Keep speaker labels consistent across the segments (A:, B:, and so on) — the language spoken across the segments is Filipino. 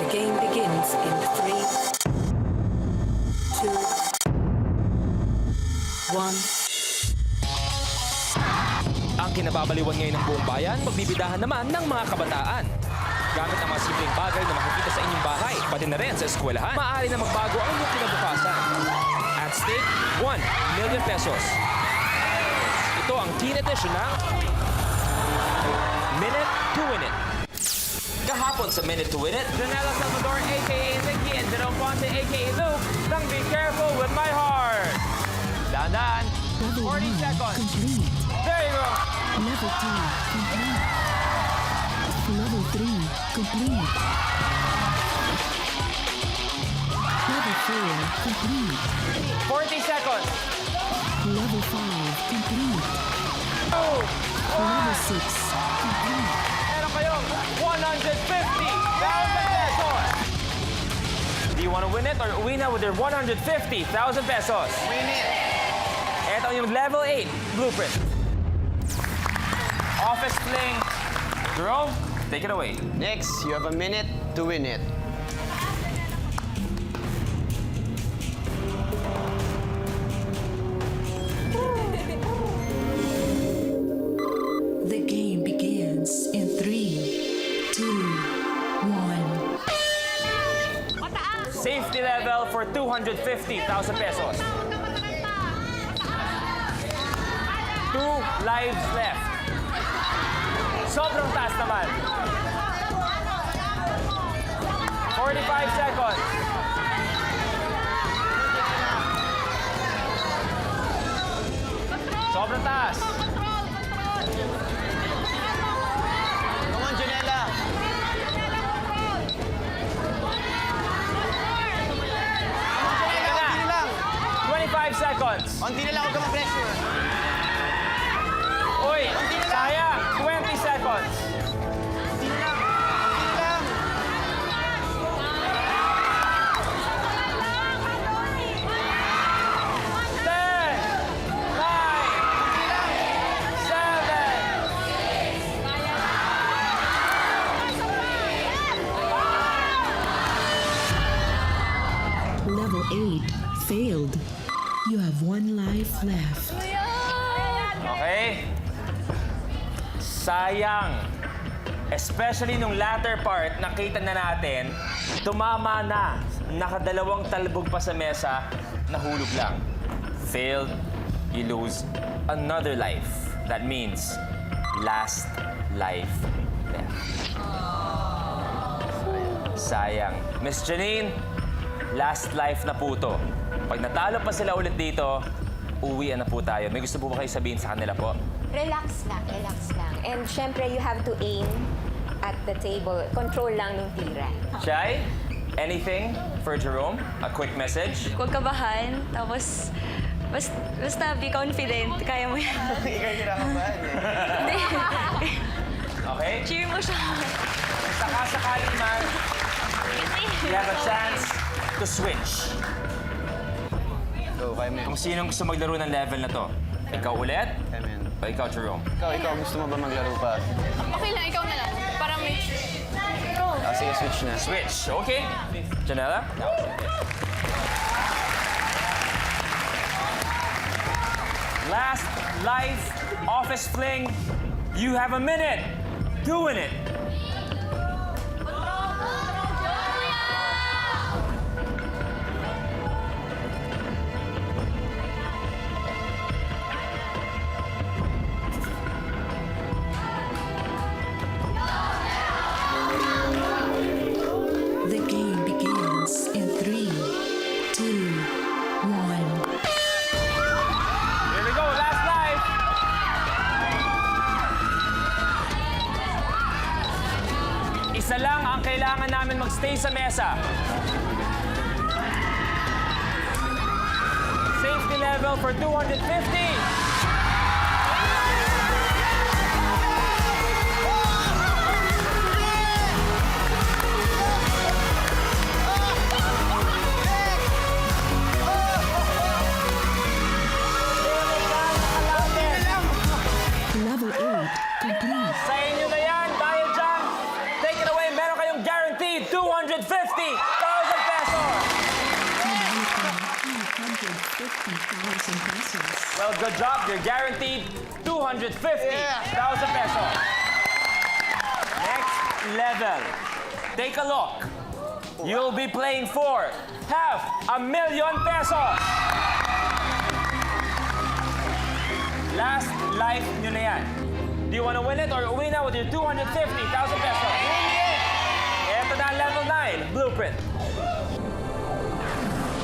A: Game begins in 3, 2, 1.
B: Ang kinababaliwan ngayon ng buong bayan, magbibidahan naman ng mga kabataan. Gamit ang mga simpleng bagay na makikita sa inyong bahay, pati na rin sa eskwelahan, maaari na magbago ang inyong kinabukasan. At stake, 1 million pesos. Ito ang teen edition ng Minute to Win It. Kahapon sa Minute to Win It, Janela Salvador aka Vicky and Jerome Ponce aka Luke ng Be Careful With My Heart. Dahan-dahan, 40 seconds.
C: Complete.
B: There you go.
C: Level 2, complete. Level 3, complete. Level 4, complete.
B: 40 seconds.
C: Level 5, complete.
B: 2, 1.
C: Level 6, complete.
B: Meron kayong 150,000 pesos. Do you want to win it or uwi na with your 150,000 pesos?
D: Win it!
B: Ito yung level 8 blueprint. Office fling. Jerome, take it away.
D: Next, you have a minute to win it.
A: The game begins in 3, 2, 1.
B: Safety level for 250,000 pesos. 2 lives left. Sobrang taas naman. 45 seconds. Sobrang taas.
D: Come on, Janela!
B: Ito na.
D: Onti na lang!
B: 25 seconds.
D: Onti na lang, huwag ka mag-pressure.
B: Uy, sayang. 20 seconds.
D: Onti na lang! Onti na lang!
B: 10, 9, 7.
C: Level 8, failed. You have 1 life left.
B: Okay? Sayang. Especially nung latter part, nakita na natin, tumama na. Nakadalawang talbog pa sa mesa, nahulog lang. Failed, you lose another life. That means last life left. Sayang. Miss Janine, last life na po to. Pag natalo pa sila ulit dito, uwian na po tayo. May gusto po ba kayo sabihin sa kanila po?
E: Relax lang, relax lang. And syempre, you have to aim at the table. Control lang ng tira.
B: Shai, anything for Jerome? A quick message?
F: Huwag kabahan, tapos basta be confident, kaya mo yan.
D: Ikaw yung kinakabahan eh.
F: Hindi.
B: Okay?
F: Cheer mo siya.
B: Saka-sakali man, you have a chance to switch.
D: Go, kaya mo yan.
B: Kung sinong gusto maglaro ng level na to. Ikaw ulit?
D: Kaya mo yan.
B: O ikaw, Jerome?
D: Ikaw, gusto mo ba maglaro pa?
G: Okay lang, ikaw na lang. Para may...
D: Ah, sige, switch na.
B: Switch, okay? Janela? Last life office fling. You have a minute. Doing it.
A: The game begins in 3, 2, 1.
B: Here we go, last life. Isa lang ang kailangan namin magstay sa mesa. Safety level for 250.
C: Level 8, complete.
B: Sa inyo na yan, dahil dyan, take it away, meron kayong guaranteed 200,000 250,000 pesos!
C: Manalo ka ng 250,000 pesos.
B: Well, good job. You're guaranteed 250,000 pesos. Next level. Take a look. You'll be playing for 500,000 pesos. Last life nyo na yan. Do you want to win it or win now with your 250,000 pesos? Ito na ang level 9, Blueprint.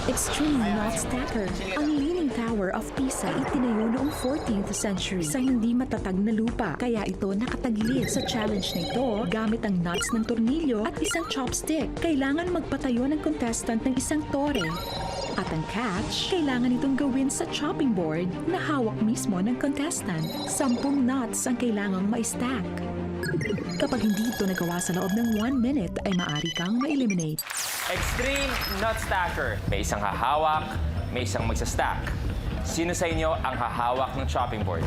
C: Extreme Knot Stacker. Ang Leaning Tower of Pisa itinayo noong 14th century sa hindi matatag na lupa. Kaya ito nakatagilid. Sa challenge na ito, gamit ang nuts ng tornilyo at isang chopstick. Kailangan magpatayo ng contestant ng isang tore. At ang catch, kailangan itong gawin sa chopping board na hawak mismo ng contestant. 10 nuts ang kailangang ma-stack. Kapag hindi ito nagawa sa loob ng 1 minute, ay maaari kang ma-eliminate.
B: Extreme Nut Stacker. May isang hahawak, may isang magsastack. Sino sa inyo ang hahawak ng chopping board?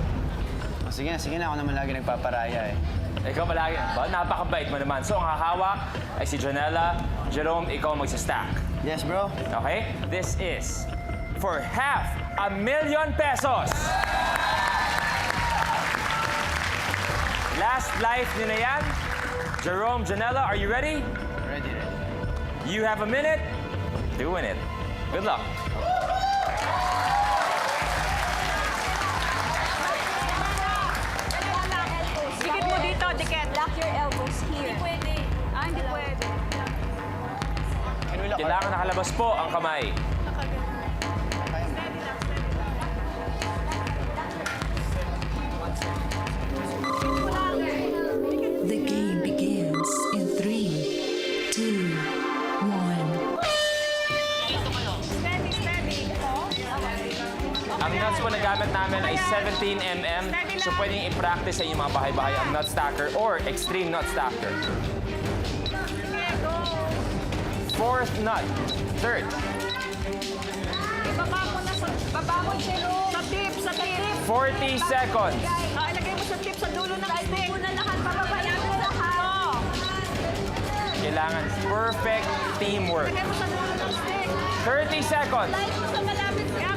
D: Oh, sige na. Ako naman lagi nagpaparaya eh.
B: Ikaw palagi. Ba, napakabait mo naman. So, ang hahawak ay si Jonella. Jerome, ikaw ang magsastack.
D: Yes, bro.
B: Okay? This is for 500,000 pesos. Last life nyo na yan. Jerome, Jonella, are you ready?
D: Ready.
B: You have a minute. Doing it. Good luck.
F: Dikit mo dito, dikit.
E: Lock your elbows here.
F: Pwede. Hindi pwede.
D: Can we lock
B: Kailangan nakalabas po ang kamay.
A: The game begins in 3, 2, 1.
B: Ang nuts po na gamit namin ay 17mm. So pwedeng i-practice sa inyong mga bahay-bahay ang nut stacker or extreme nut stacker. Fourth nut. Third.
F: Ibaba mo na sa... Baba mo, Jerome. Sa tip, sa tip.
B: 40 seconds.
F: Ilagay mo sa tip sa dulo ng stick. Muna lahat, pababayan mo lahat.
B: Kailangan perfect teamwork.
F: Ilagay mo sa dulo ng stick.
B: 30 seconds.
F: Sa malapit. Kaya.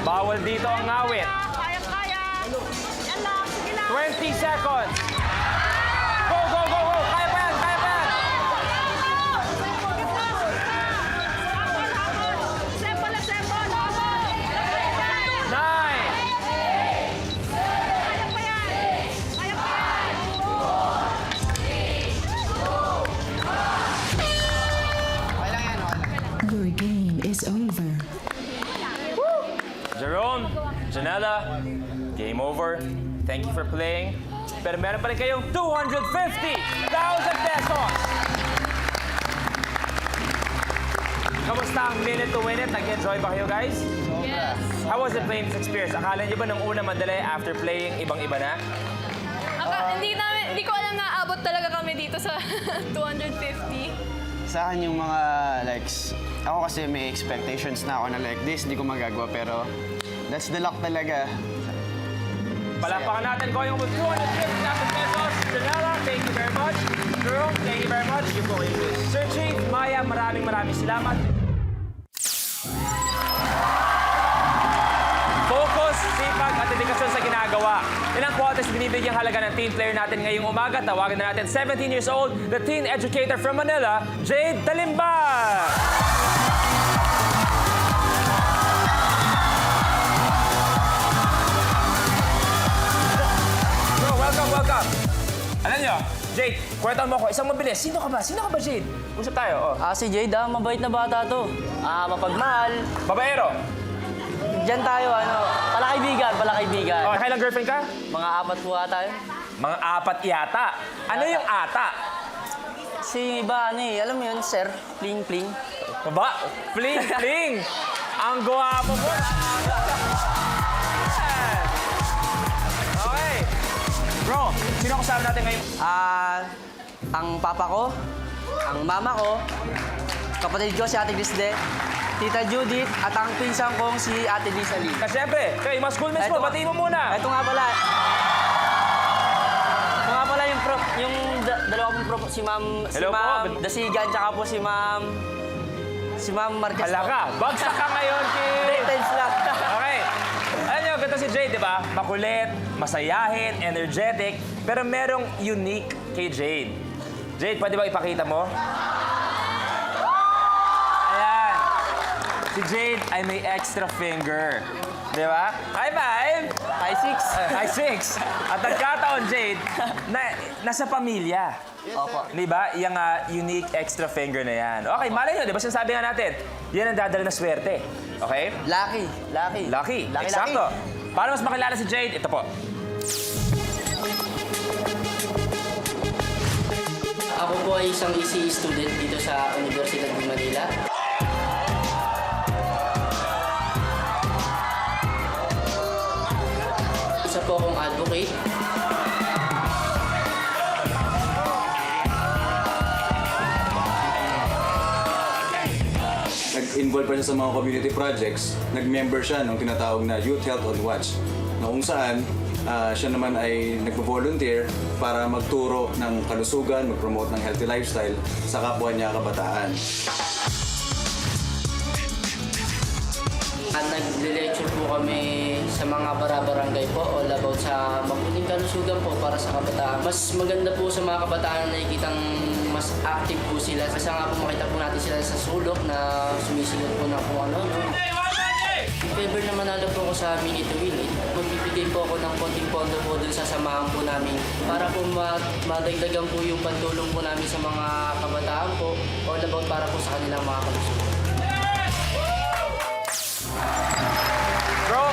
B: Bawal dito ang ngawit.
F: Kaya. Yan lang, sige lang.
B: 20 seconds. Go! Kaya pa yan!
F: Sembol.
B: 9.
F: Kaya pa yan.
D: Okay lang yan.
C: Your game is over.
B: Jerome, Jonella, game over. Thank you for playing. Pero meron pa rin kayong 250,000 pesos! Kamusta ang minute to win it? Nag-enjoy ba kayo, guys?
G: Yes.
B: How was it playing this experience? Akala niyo ba nung una madali, after playing, ibang-iba na?
G: Hindi ko alam na abot talaga kami dito sa 250.
D: Sa akin yung mga likes, ako kasi may expectations na ako na like this, hindi ko magagawa pero that's the luck talaga.
B: Palakpakan natin ko yung 250,000 pesos. Jonella, thank you very much. Jerome, thank you very much. Sir Chief, Maya, maraming salamat. Focus, sipag at dedikasyon sa ginagawa. Ilang quotas binibigyang halaga ng teen player natin ngayong umaga. Tawagan na natin 17 years old, the teen educator from Manila, Jade Talimba. Welcome. Alam niyo, Jade, kwentan mo ko, isang mabilis. Sino ka ba, Jade? Usap tayo, oh.
H: Si Jade, mabait na bata to. Mapagmahal.
B: Babaero.
H: Diyan tayo, palakaibigan.
B: Okay, kailang girlfriend ka?
H: Mga 4 po ata yun.
B: Mga 4 yata. Ano yung ata?
H: Si iba, alam mo yun, sir, pling-pling.
B: Ba? Pling. Ang gwapo mo. Okay. Bro, sino kasama natin ngayon?
H: Ang papa ko, ang mama ko, kapatid ko si Ate Grisde, Tita Judith, at ang pinsan kong si Ate Lisa Lee.
B: Kasi syempre, kayo, mga schoolmates mo, batiin mo muna.
H: Ito nga pala yung dalawa pong prof, si Ma'am
B: Hello po.
H: Dasigan, tsaka po si Ma'am Marquez.
B: Hala ka, bagsak ka ngayon,
H: Hindi,
B: kid.
H: tense lang.
B: Okay. Alam niyo, ganito si Jade, di ba? Makulit, masayahin, energetic, pero merong unique kay Jade. Jade, pwede ba ipakita mo? Ayan. Si Jade ay may extra finger. Di ba? High five!
H: High six.
B: High six. At nagkataon, Jade, na nasa pamilya.
H: Opo.
B: Di ba? Yung unique extra finger na yan. Okay, malay nyo, di ba sinasabi nga natin, yan ang dadala na swerte. Okay?
H: Lucky.
B: Lucky. Eksakto. Para mas makilala si Jade, ito po.
H: Ako po ay isang ECE student dito sa Universidad de Manila. Isa po akong advocate.
I: Nag-involve pa siya sa mga community projects. Nag-member siya ng tinatawag na Youth Health on Watch, na kung saan siya naman ay nagpo-volunteer para magturo ng kalusugan, mag-promote ng healthy lifestyle sa kapwa niya kabataan.
H: At nagle-lecture po kami sa mga bara-barangay po all about sa mabuting kalusugan po para sa kabataan. Mas maganda po sa mga kabataan na nakikitang mas active po sila. Kasi nga po makita po natin sila sa sulok na sumisigaw po na kung ano-ano. If ever na manalo po ako sa Minute to Win It, magbibigay po ako ng konting pondo po dun sa samahan po namin para po madagdagan po yung pantulong po namin sa mga kabataan po all about para po sa kanilang mga kalusugan.
B: Bro,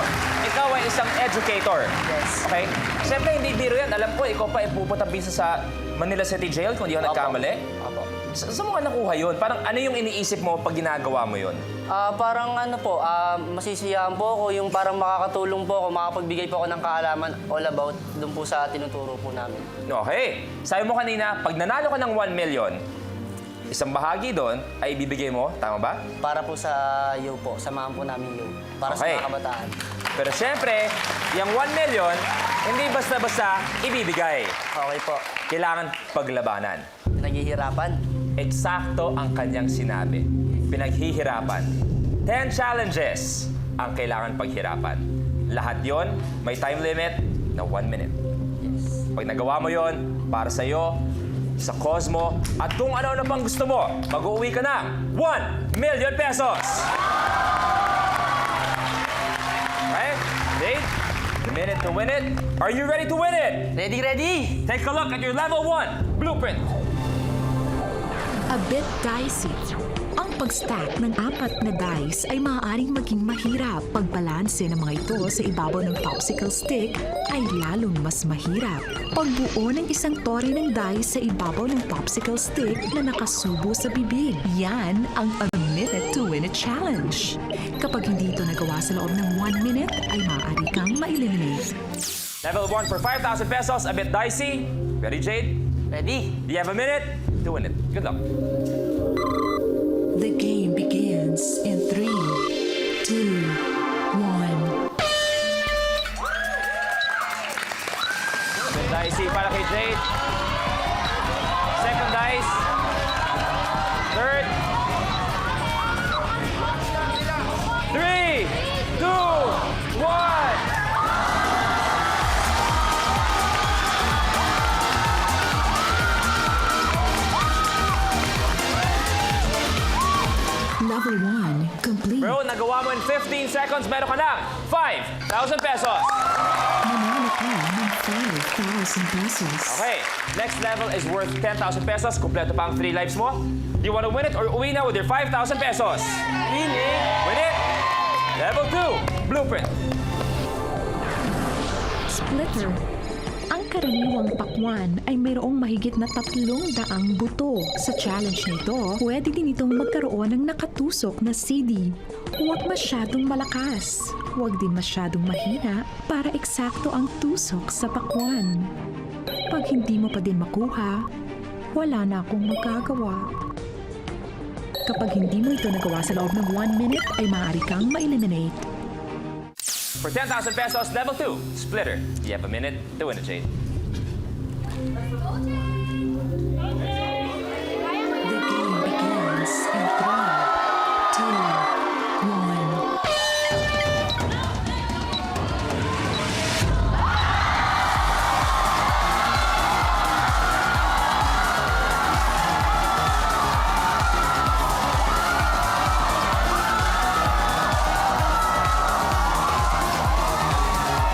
B: ikaw ay isang educator.
H: Yes.
B: Okay? Siyempre, hindi biro yan. Alam ko, ikaw pa ipupunta bisa sa Manila City Jail kung di ako nagkamali.
H: Opo.
B: Saan mo ka nakuha yun? Parang ano yung iniisip mo pag ginagawa mo yun?
H: Parang ano po, masisiyahan po ako, yung parang makakatulong po ako, makapagbigay po ako ng kaalaman all about dun po sa tinuturo po namin.
B: Okay. Sabi mo kanina, pag nanalo ka ng 1 million, isang bahagi doon ay ibibigay mo. Tama ba?
H: Para po sa you po, samahan po namin you. Para
B: Okay.
H: sa mga kabataan.
B: Pero siyempre, yung 1 million, hindi basta-basta ibibigay.
H: Okay po.
B: Kailangan paglabanan.
H: Naghihirapan.
B: Eksakto ang kanyang sinabi. Pinaghihirapan. 10 challenges ang kailangan paghirapan. Lahat yon may time limit na 1 minute.
H: Yes.
B: Pag nagawa mo yon, para sa'yo, sa Cosmo, at kung ano-ano pang gusto mo, mag-uwi ka ng 1 million pesos! Okay? Dave, the minute to win it. Are you ready to win it?
H: Ready, ready!
B: Take a look at your level 1 blueprint.
C: A bit dicey. Ang pag-stack ng 4 na dice ay maaaring maging mahirap. Pagbalanse ng mga ito sa ibabaw ng popsicle stick ay lalong mas mahirap. Pagbuo ng isang tore ng dice sa ibabaw ng popsicle stick na nakasubo sa bibig. Yan ang A Minute to Win It Challenge. Kapag hindi ito nagawa sa loob ng 1 minute, ay maaari kang ma-eliminate.
B: Level 1 for 5,000 pesos, a bit dicey. Ready, Jade?
H: Ready?
B: Do you have a minute to win it? Good luck.
A: The game begins in 3, 2, 1.
B: Bit dicey para kay Jade. Second dice. Third. 3, 2, 1.
C: Level 1 complete.
B: Bro, nagawa mo in 15 seconds, meron ka ng 5,000 pesos.
C: Manalo ka ng 5,000 pesos.
B: Okay, next level is worth 10,000 pesos. Kompleto pa ang 3 lives mo. Do you want to win it or uwi na with your 5,000 pesos? Win it! Win it! Level 2, blueprint.
C: Splitter. Ang karaniwang pakwan ay mayroong mahigit na 300 buto. Sa challenge na ito, pwede din itong magkaroon ng nakatusok na CD. Huwag masyadong malakas. Huwag din masyadong mahina para eksakto ang tusok sa pakwan. Pag hindi mo pa din makuha, wala na akong magagawa. Kapag hindi mo ito nagawa sa loob ng 1 minute, ay maaari kang ma-eliminate.
B: For 10,000 pesos, level 2, splitter. You have a minute to win it, Jade.
A: The game begins in 3, 2, 1.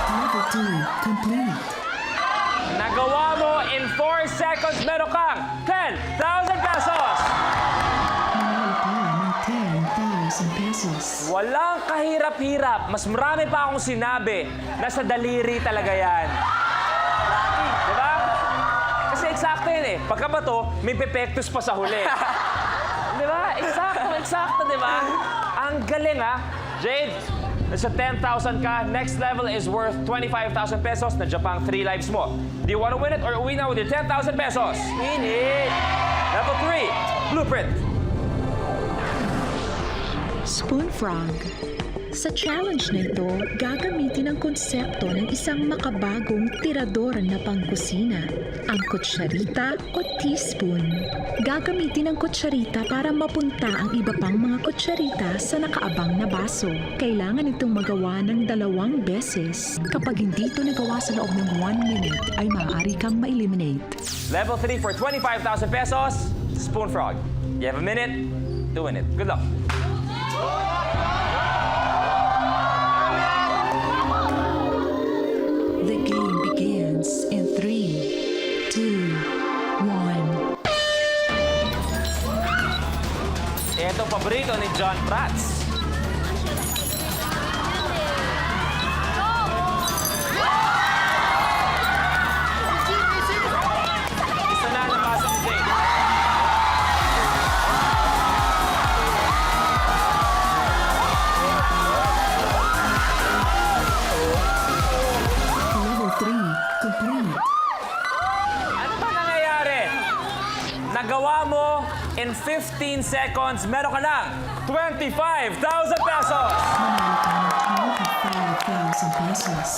A: Level 2 complete.
B: Nagawa mo in 4 seconds, meron kang 10,000 pesos!
A: Manalo ka ng 10,000 pesos.
B: Walang kahirap-hirap. Mas marami pa akong sinabi na sa daliri talaga yan. Diba? Kasi eksakto yun eh. Pagka ba to, may pepektus pa sa huli. Diba? Eksakto, diba? Ang galing ha. Jade, nasa 10,000 ka. Next level is worth 25,000 pesos. Nandiyan pa ang 3 lives mo. Do you want to win it or uwi na with your 10,000 pesos? Win it! Level 3, Blueprint.
C: Spoon Frog. Sa challenge na ito, gagamitin ang konsepto ng isang makabagong tirador na pangkusina, ang kutsarita o teaspoon. Gagamitin ang kutsarita para mapunta ang iba pang mga kutsarita sa nakaabang na baso. Kailangan itong magawa ng 2 beses. Kapag hindi ito nagawa sa loob ng 1 minute, ay maaari kang ma-eliminate.
B: Level 3 for 25,000 pesos, Spoon Frog. You have a minute to win it. Good luck.
A: The game begins in 3, 2, 1.
B: Ito paborito ni John Prats. Isa na napasok si Jake.
A: Level 3 complete.
B: Ano ba nangyayari? Nagawa mo in 15 seconds, meron ka ng 25,000 pesos!
A: Manalo ka ng 25,000 pesos.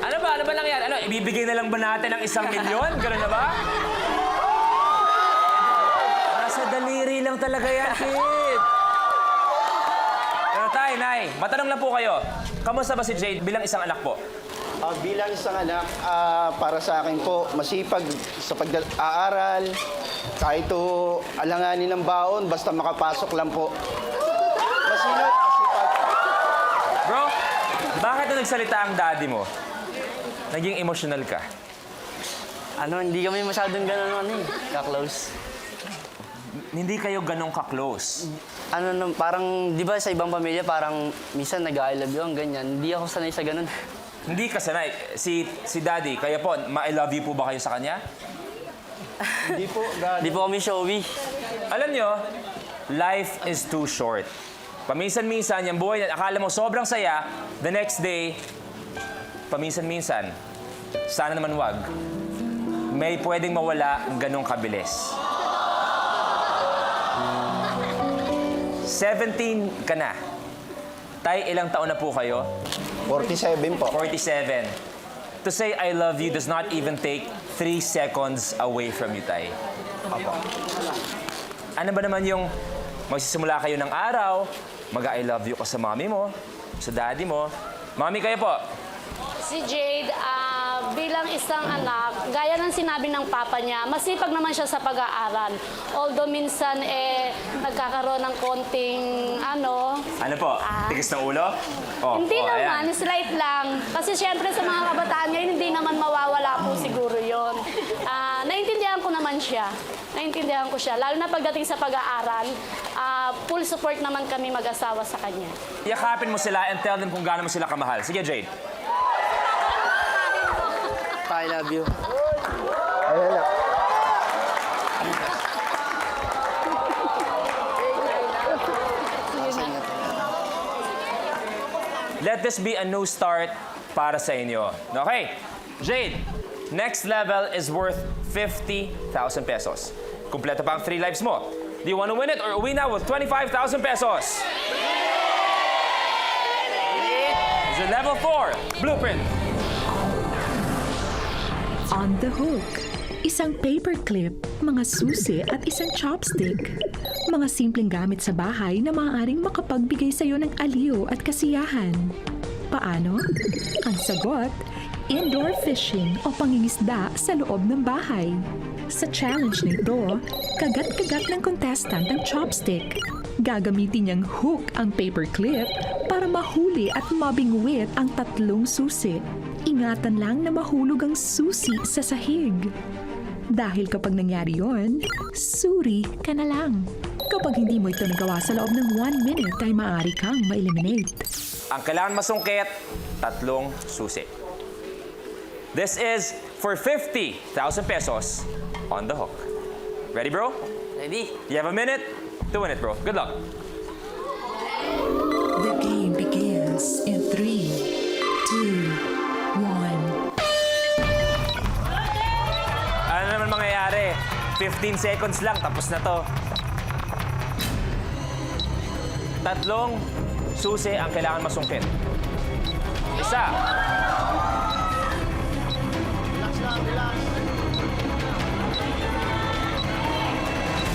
B: Ano ba? Ano ba nangyayari? Ano, ibibigay na lang ba natin ang 1 milyon? Ganun na ba? Nasa daliri lang talaga yan, kid. Pero tay, nay, matanong lang po kayo. Kamusta ba si Jade bilang isang anak po?
J: Bilang isang anak, para sa akin po, masipag sa pag-aaral, kahit to alanganin ng baon, basta makapasok lang po. Masipag.
B: Bro, bakit na nagsalita ang daddy mo? Naging emotional ka.
H: Hindi kami masyadong ganun ka-close.
B: Hindi kayo ganong ka-close.
H: Parang, di ba sa ibang pamilya, parang minsan nag-I love you, ang ganyan. Hindi ako sanay sa ganun.
B: Hindi ka sanay. Si daddy, kaya po, ma-I love you po ba kayo sa kanya?
J: Hindi po,
H: Di po kami showy.
B: Alam nyo, life is too short. Paminsan-minsan, yung buhay na akala mo sobrang saya, the next day, paminsan-minsan, sana naman wag, may pwedeng mawala ng ganong kabilis. 17 ka na. Tay, ilang taon na po kayo?
J: 47 po.
B: 47. To say I love you does not even take 3 seconds away from you, Tay. Ano ba naman yung magsisimula kayo ng araw, mag-I love you ka sa mami mo, sa daddy mo. Mami, kayo po.
K: Si Jade, bilang isang anak, gaya ng sinabi ng papa niya, masipag naman siya sa pag-aaral. Although minsan, nagkakaroon ng konting,
B: Ano po? Tigas ng ulo?
K: hindi naman,
B: ayan.
K: slight lang. Kasi syempre sa mga kabataan ngayon, hindi naman mawawala po siguro yon. Naintindihan ko naman siya. Naintindihan ko siya. Lalo na pagdating sa pag-aaral, full support naman kami mag-asawa sa kanya.
B: Yakapin mo sila and tell them kung gaano mo sila kamahal. Sige, Jade.
H: I love you.
J: Ayan na.
B: Let this be a new start para sa inyo. Okay, Jade, next level is worth 50,000 pesos. Kumpleto pa ang 3 lives mo. Do you want to win it or uwi na with 25,000 pesos? Is it level 4, Blueprint?
C: On the hook. Isang paperclip, mga susi at isang chopstick. Mga simpleng gamit sa bahay na maaaring makapagbigay sa iyo ng aliw at kasiyahan. Paano? Ang sagot, indoor fishing o pangingisda sa loob ng bahay. Sa challenge na ito, kagat-kagat ng contestant ang chopstick. Gagamitin niyang hook ang paperclip para mahuli at mabingwit ang 3 susi. Ingatan lang na mahulog ang susi sa sahig. Dahil kapag nangyari yon, suri ka na lang. Kapag hindi mo ito nagawa sa loob ng 1 minute ay maaari kang ma-eliminate.
B: Ang kailangan masungkit, 3 susi. This is for 50,000 pesos on the hook. Ready, bro?
H: Ready?
B: You have a minute to win it, bro. Good luck.
A: The game begins in 3, 2, 1.
B: Ano naman mangyayari? 15 seconds lang, tapos na to. 3 susi ang kailangan masungkit. Isa.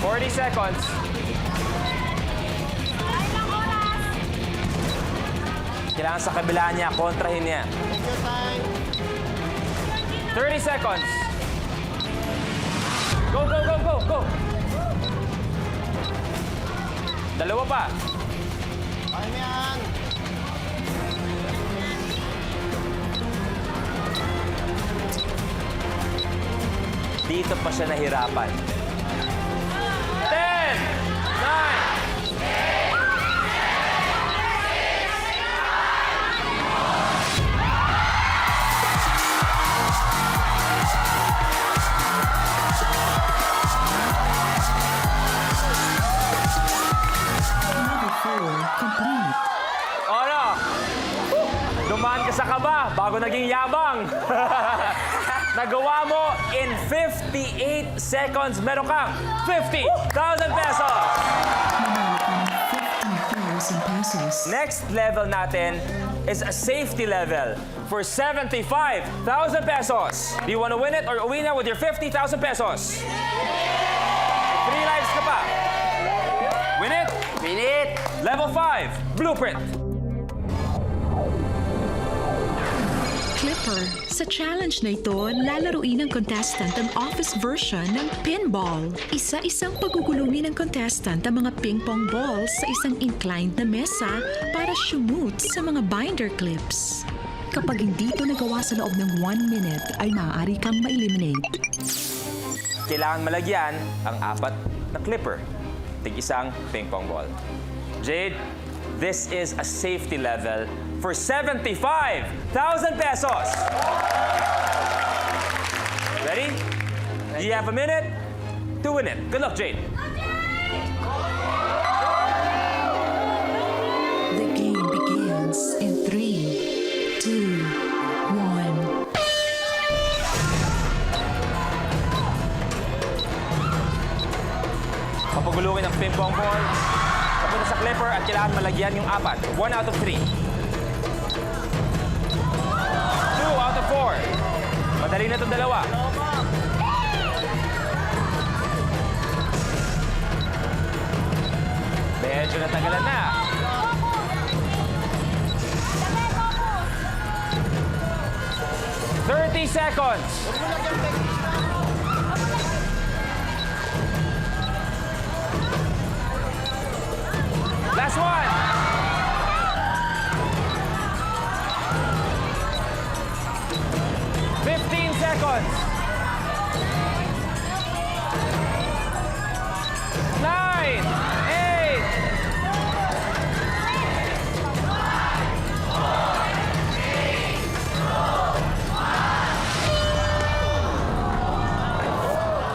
B: 40 seconds. Kailangan sa kabila niya, kontrahin niya. 30 seconds. Go, go, go, go, go. 2 pa.
J: Kaya mo yan.
B: Dito pa siya nahirapan. 10, 9,
A: Level 4 complete.
B: Ano? Dumaan ka sa kaba bago naging yabang. Nagawa mo in 58 seconds. Meron kang 50,000 pesos.
A: Nanalo ka ng 50,000 pesos.
B: Next level natin is a safety level for 75,000 pesos. Do you want to win it or uwi na with your 50,000 pesos? 3 lives ka pa. Win it?
H: Win it!
B: Level 5, blueprint.
C: Clipper. Sa challenge na ito, lalaruin ng contestant ang office version ng pinball. Isa-isang pagugulungin ng contestant ang mga ping-pong balls sa isang inclined na mesa para shoot sa mga binder clips. Kapag hindi ito nagawa sa loob ng 1 minute, ay maaari kang ma-eliminate.
B: Kailangan malagyan ang 4 na clipper. Tig-isang ping-pong ball. Jade, this is a safety level for 75,000 pesos. Ready? Do you have a minute to win it? Good luck, Jade.
A: The game begins in 3, 2, 1.
B: Papagulungin ang ping-pong ball. Papunta sa clipper at kailangan malagyan yung 4. 1 out of 3. 2 out of 4. Madali na itong 2. Medyo natagalan na. "30 seconds. Last one. "15 seconds. 9, 8.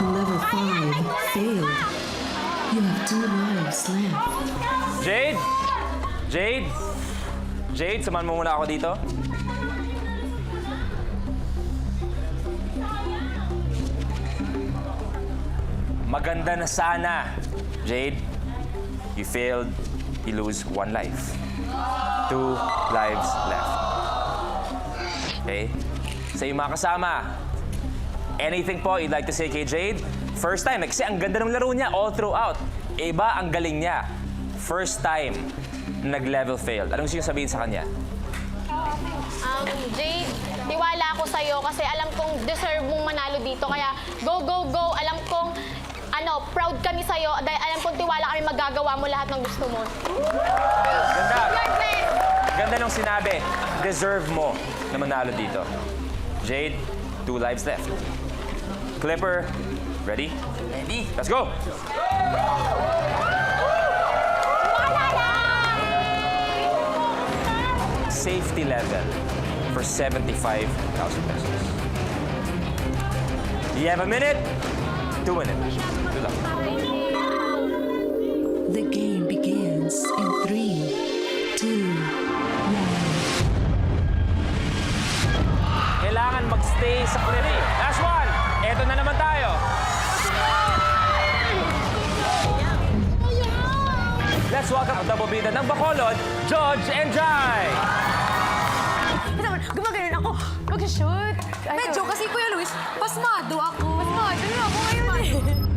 A: Level 5 failed. You have 2 lives left.
B: Jade? Jade? Jade, samahan mo muna ako dito. Maganda na sana. Jade, you failed. You lose 1 life. 2 lives left. Okay? Sa iyong mga kasama, Anything po you'd like to say kay Jade? First time, kasi ang ganda ng laro niya all throughout. Iba ang galing niya. First time, nag-level failed. Anong gusto niyo sabihin sa kanya?
K: Jade, tiwala ako sa'yo kasi alam kong deserve mong manalo dito. Kaya go, go, go. Alam kong proud kami sa'yo dahil alam kong tiwala kami magagawa mo lahat ng gusto mo.
B: Ganda. Ganda nung sinabi. Deserve mo na manalo dito. Jade, 2 lives left. Clipper, ready? Ready. Let's go! Safety level for 75,000 pesos. You have a minute, 2 minutes. Good luck.
A: The game begins in 3, 2, 1.
B: Kailangan magstay sa clinic. Last one. Eto na naman tayo. Let's welcome ang tabobida ng Bacolod, George and Jai.
G: Gumaganon ako. Mag-shoot. Medyo kasi Kuya Luis, pasmado ako. Pasmado na ako ngayon eh.